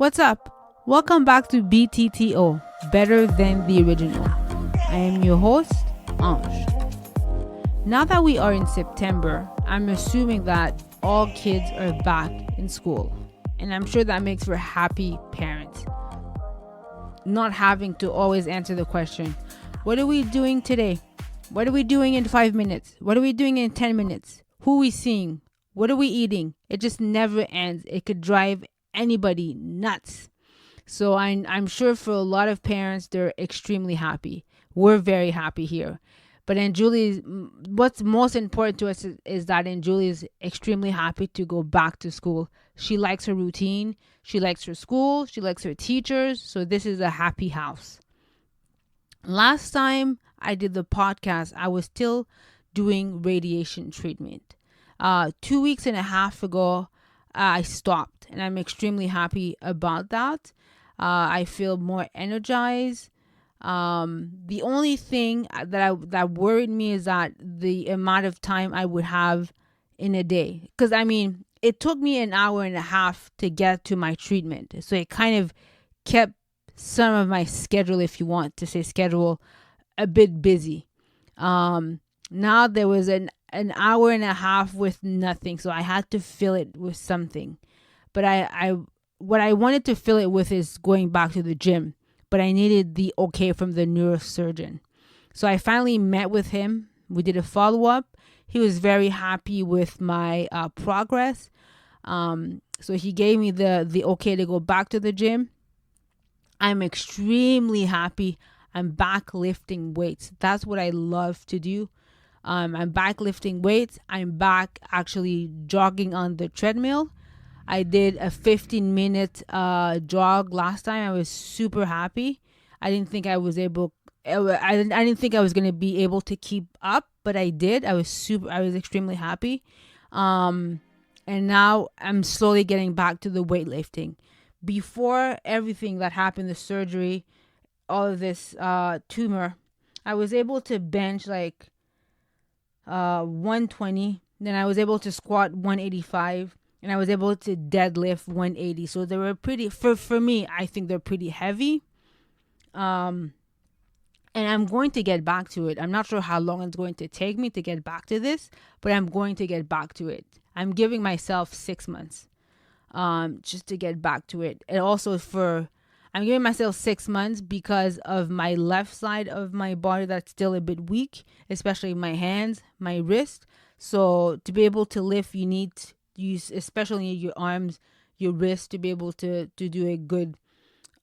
What's up? Welcome back to BTTO, Better Than the Original. I am your host, Ange. Now that we are in September, I'm assuming that all kids are back in school. And I'm sure that makes for happy parents. Not having to always answer the question, what are we doing today? What are we doing in 5 minutes? What are we doing in 10 minutes? Who are we seeing? What are we eating? It just never ends. It could drive anybody nuts. So I'm sure for a lot of parents, they're extremely happy. We're very happy here. But in Julie's, what's most important to us is that in Julie is extremely happy to go back to school. She likes her routine. She likes her school. She likes her teachers. So this is a happy house. Last time I did the podcast, I was still doing radiation treatment. 2 weeks and a half ago, I stopped, and I'm extremely happy about that. I feel more energized. The only thing that worried me is that the amount of time I would have in a day. Because, it took me an hour and a half to get to my treatment. So it kind of kept some of my schedule, if you want to say schedule, a bit busy. Now there was an hour and a half with nothing. So I had to fill it with something. But what I wanted to fill it with is going back to the gym. But I needed the okay from the neurosurgeon. So I finally met with him. We did a follow-up. He was very happy with my progress. So he gave me the okay to go back to the gym. I'm extremely happy. I'm back lifting weights. That's what I love to do. I'm back lifting weights. I'm back actually jogging on the treadmill. I did a 15-minute jog last time. I was super happy. I didn't think I was able. I didn't think I was going to be able to keep up, but I did. I was extremely happy. And now I'm slowly getting back to the weightlifting. Before everything that happened, the surgery, all of this tumor, I was able to bench like 120. Then I was able to squat 185. And I was able to deadlift 180. So they were pretty, for me, I think they're pretty heavy. And I'm going to get back to it. I'm not sure how long it's going to take me to get back to this, but I'm going to get back to it. I'm giving myself 6 months just to get back to it. And also I'm giving myself 6 months because of my left side of my body that's still a bit weak, especially my hands, my wrist. So to be able to lift, you need especially your arms, your wrists, to be able to do a good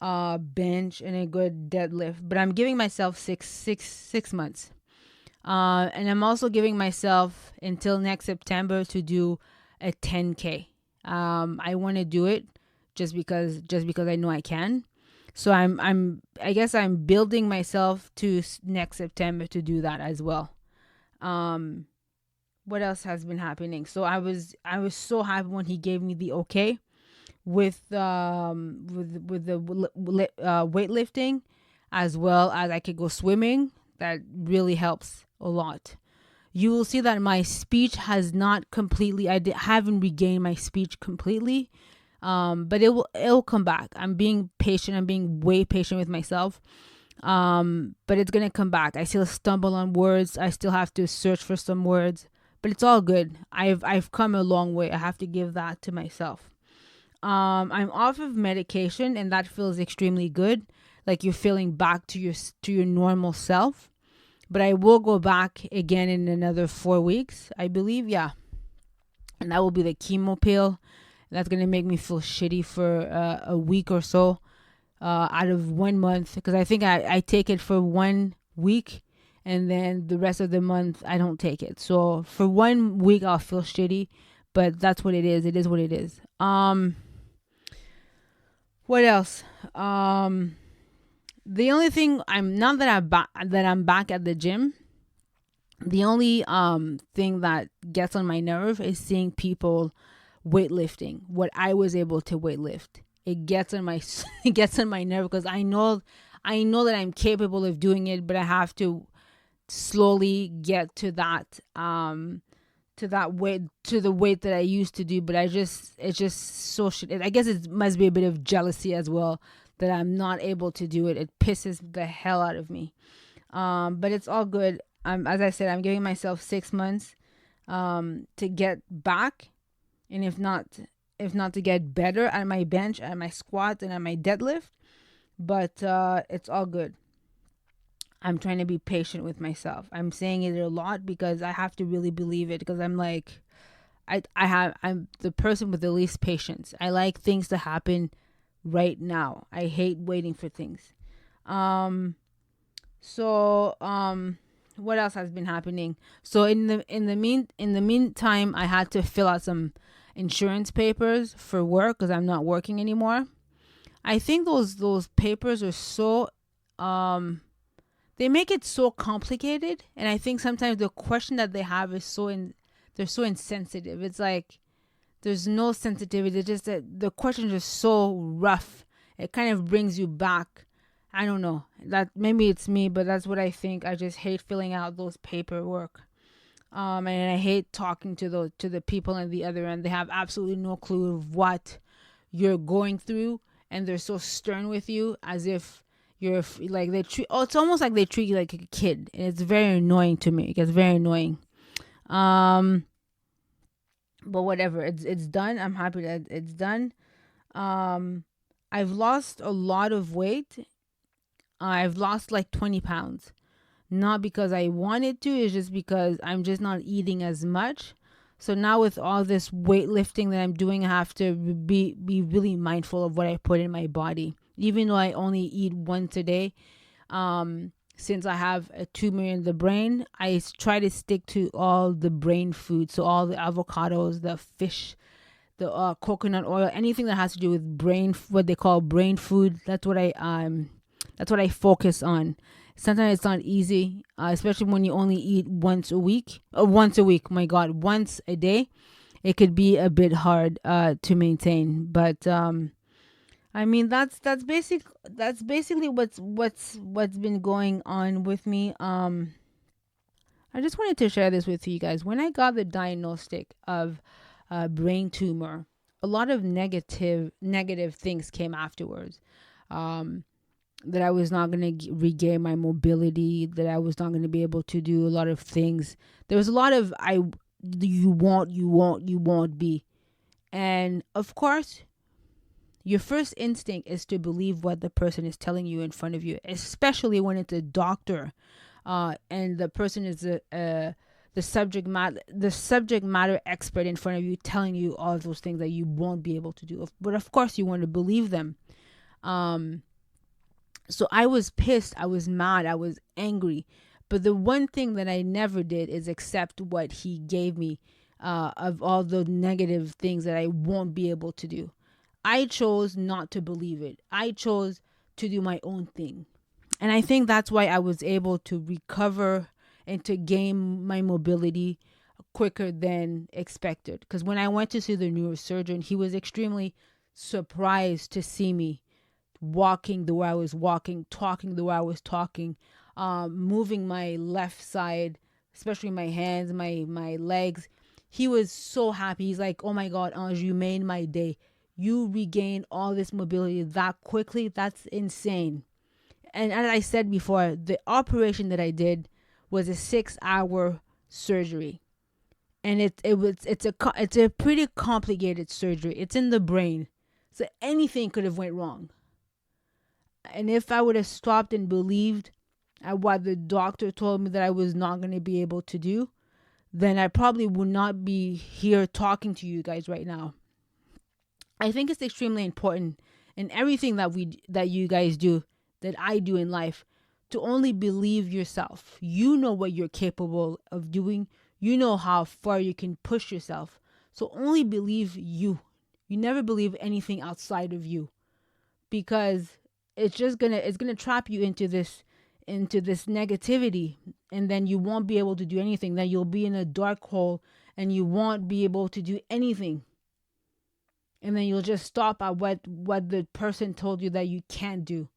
bench and a good deadlift. But I'm giving myself six months. And I'm also giving myself until next September to do a 10K. I want to do it just because I know I can. So I guess I'm building myself to next September to do that as well. What else has been happening? So I was so happy when he gave me the okay with the weightlifting, as well as I could go swimming. That really helps a lot. You will see that my speech has not completely. Haven't regained my speech completely, but it'll come back. I'm being patient. I'm being way patient with myself. But it's gonna come back. I still stumble on words. I still have to search for some words. But it's all good. I've come a long way. I have to give that to myself. I'm off of medication, and that feels extremely good. Like you're feeling back to your normal self. But I will go back again in another 4 weeks, I believe. Yeah, and that will be the chemo pill. That's gonna make me feel shitty for a week or so, out of 1 month, because I think I take it for 1 week. And then the rest of the month, I don't take it. So for 1 week, I'll feel shitty. But that's what it is. It is what it is. What else? The only thing now that I'm back at the gym, the only thing that gets on my nerve is seeing people weightlifting. What I was able to weightlift. It gets on my nerve because I know that I'm capable of doing it, but I have to slowly get to that to that weight, to the weight that I used to do, but it's just so shit. I guess it must be a bit of jealousy as well that I'm not able to do it. It pisses the hell out of me. But it's all good. As I said, I'm giving myself 6 months to get back, and if not to get better at my bench, at my squat, and at my deadlift. But it's all good. I'm trying to be patient with myself. I'm saying it a lot because I have to really believe it, because I'm like, I'm the person with the least patience. I like things to happen right now. I hate waiting for things. What else has been happening? So in the meantime, I had to fill out some insurance papers for work because I'm not working anymore. I think those papers are so they make it so complicated, and I think sometimes the question that they have is they're so insensitive. It's like there's no sensitivity. It's just that the questions are so rough. It kind of brings you back. I don't know. That maybe it's me, but that's what I think. I just hate filling out those paperwork. And I hate talking to the people on the other end. They have absolutely no clue of what you're going through, and they're so stern with you, as if you're like they treat. Oh, it's almost like they treat you like a kid, and it's very annoying to me. It gets very annoying. But whatever. It's done. I'm happy that it's done. I've lost a lot of weight. I've lost like 20 pounds. Not because I wanted to, it's just because I'm just not eating as much. So now with all this weightlifting that I'm doing, I have to be really mindful of what I put in my body. Even though I only eat once a day, since I have a tumor in the brain, I try to stick to all the brain food. So all the avocados, the fish, the coconut oil, anything that has to do with brain, what they call brain food. That's what I focus on. Sometimes it's not easy, especially when you only eat once a week. Once a week, my God, once a day. It could be a bit hard to maintain. But I mean, that's basically what's been going on with me. I just wanted to share this with you guys. When I got the diagnostic of brain tumor, a lot of negative things came afterwards. That I was not going to regain my mobility, that I was not going to be able to do a lot of things. There was a lot of you won't be. And of course, your first instinct is to believe what the person is telling you in front of you, especially when it's a doctor, and the person is the subject matter expert in front of you, telling you all of those things that you won't be able to do. But of course, you want to believe them. So I was pissed, I was mad, I was angry. But the one thing that I never did is accept what he gave me, of all the negative things that I won't be able to do. I chose not to believe it. I chose to do my own thing. And I think that's why I was able to recover and to gain my mobility quicker than expected. Because when I went to see the neurosurgeon, he was extremely surprised to see me walking the way I was walking, talking the way I was talking, moving my left side, especially my hands, my legs. He was so happy. He's like, "Oh my God, Ange, you made my day. You regained all this mobility that quickly. That's insane." And as I said before, the operation that I did was a 6-hour surgery, and it's a pretty complicated surgery. It's in the brain, so anything could have went wrong. And if I would have stopped and believed at what the doctor told me that I was not going to be able to do, then I probably would not be here talking to you guys right now. I think it's extremely important in everything that you guys do, that I do in life, to only believe yourself. You know what you're capable of doing. You know how far you can push yourself. So only believe you. You never believe anything outside of you, because it's gonna trap you into this negativity, and then you won't be able to do anything. Then you'll be in a dark hole and you won't be able to do anything. And then you'll just stop at what the person told you that you can't do.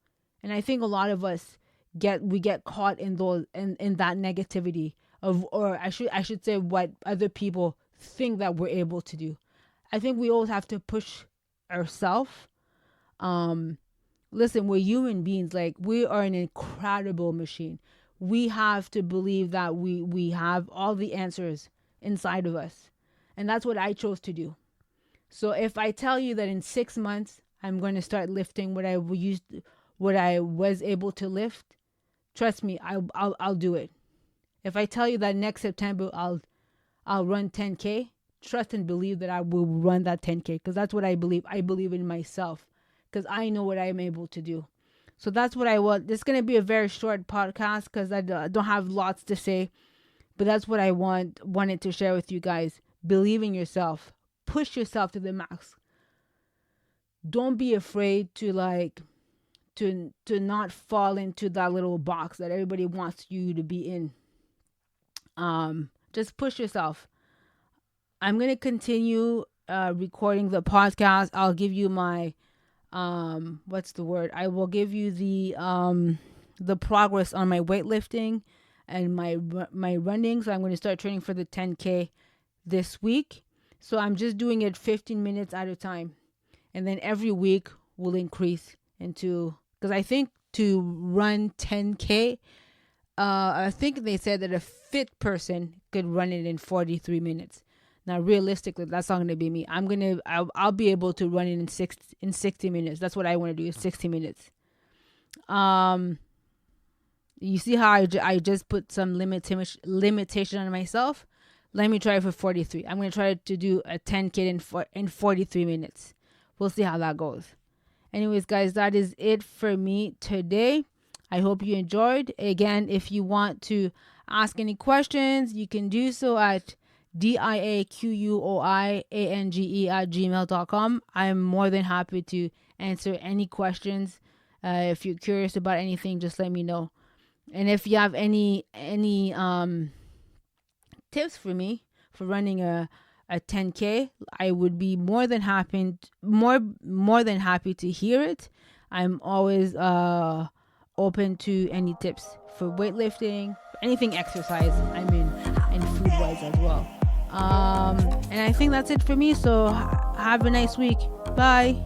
And I think a lot of us get caught in that negativity or I should say what other people think that we're able to do. I think we always have to push ourselves. Listen, we're human beings. Like, we are an incredible machine. We have to believe that we have all the answers inside of us. And that's what I chose to do. So if I tell you that in 6 months I'm going to start lifting what I was able to lift, trust me, I'll do it. If I tell you that next September I'll run 10K, trust and believe that I will run that 10K, because that's what I believe. I believe in myself because I know what I am able to do. So that's what I want. This is going to be a very short podcast because I don't have lots to say, but that's what I wanted to share with you guys. Believe in yourself. Push yourself to the max. Don't be afraid to not fall into that little box that everybody wants you to be in. Just push yourself. I'm going to continue recording the podcast. I'll give you my what's the word? I will give you the progress on my weightlifting and my running. So I'm going to start training for the 10K this week. So I'm just doing it 15 minutes at a time. And then every week will increase into, because I think to run 10K, I think they said that a fit person could run it in 43 minutes. Now, realistically, that's not going to be me. I'll be able to run it in 60 minutes. That's what I want to do, is 60 minutes. You see how I just put some limitation on myself? Let me try for 43. I'm going to try to do a 10K in 43 minutes. We'll see how that goes. Anyways, guys, that is it for me today. I hope you enjoyed. Again, if you want to ask any questions, you can do so at diaquoiange@gmail.com. I'm more than happy to answer any questions. If you're curious about anything, just let me know. And if you have any tips for me for running a 10K, I would be more than happy to hear it. I'm always open to any tips for weightlifting, anything exercise I'm in, and food wise as well. And I think that's it for me. So have a nice week. Bye.